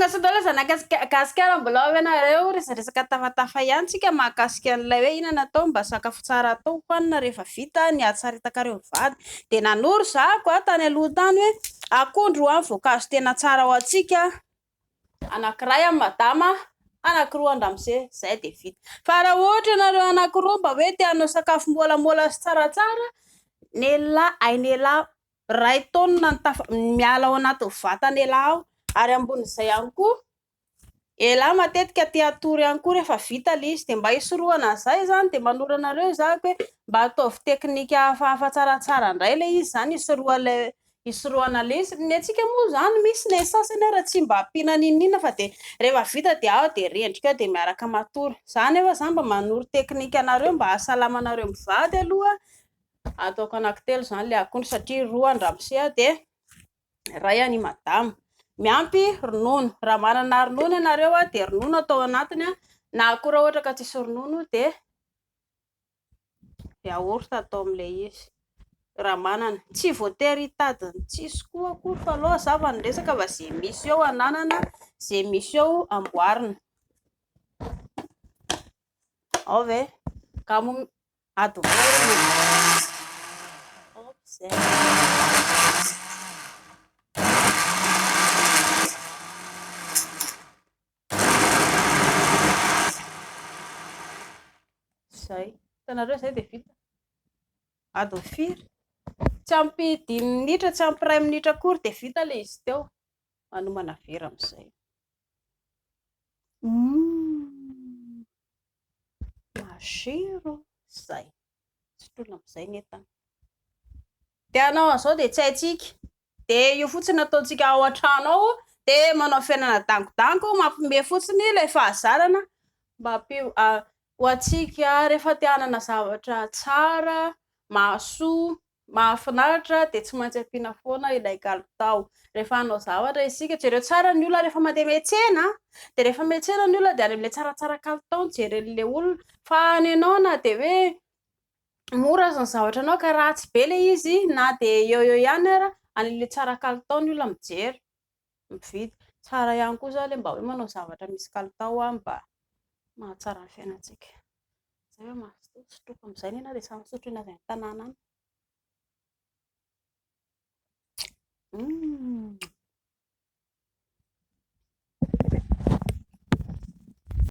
tonga sadala zanakasika mbola avy anareo resaresaka tafatafa ihany tsika mahakasika an'ilay hoe inana atao mba sakafo tsara atao hoanina rehefa vita ny atsaritakareo vady de nanoro zako tany aloha tany hoe akondro amin'ny voankazo tena tsara ho antsika anankiray amin'ny madama anankiroa andramose zay de vita fa raha ohatra nareo anankiroa mba hoe te hanao sakafo molamola sy tsaratsara nela ainela ray taonina miala ao anaty vatana ela ao ary ambon'izay ihany koa ela matetika te atory ihany koa rehefa vita le izy de mba hisoroana zay zany de manoro anareo zako hoe mba ataovy teknika hafahafa tsaratsara indray le izy zany hisoroana le izy ny antsika moa zany misy ne sasany raha tsy mba ampiana ninina fa de rehefa vita de ao de rendrika de miaraka matory zany efa zany mba manoro teknika anareo mba hasalama anareo mivady aloha ataoko anankitelo zany le akondro satria 2 andramose de ray any madama miampy ronono raha manana ronono ianareo de ronono atao anatiny na akora ohatra ka tsisy ronono de yaourt atao am'le izy raha manana tsy voatery hitadiny tsisy koa akory fa aloha za fa niresaka fa zay misy eo ananana zay misy eo amboarina ao ve kamo zay hitanareo zay de vita ado firy tsy ampy 10 minitra tsy ampy 1 minitra akory de vita le izy teo manomana vera am'izay masiro zay sotroina am'izay netana de anao an'izao de tsy haitsika de io fotsiny ataontsika ao an-trano ao de manao fiainana dangodango mampime fotsiny le fahazarana mba ho antsika rehefa te hanana zavatra tsara mahasoa mahafinaritra de tsy maintsy ampiana foana ilay kalitao rehefa hanao zavatra isika jereo tsara ny olona rehefa mandeha miantsena de rehefa miantsena ny olona de any amin'ilay tsaratsara kalitao jeren'le olona fa any ianao na de hoe mora aza ny zavatra anao ka ratsy be le izy na de eo ihany ara an'le tsara kalitao ny olona mijery mividy tsara ihany koa zany le mba hoe manao zavatra misy kalitao mba mahatsara ny fiainantsika zay hoe mahasotroko am'izay nena de samy sotroina zay ny tanàna any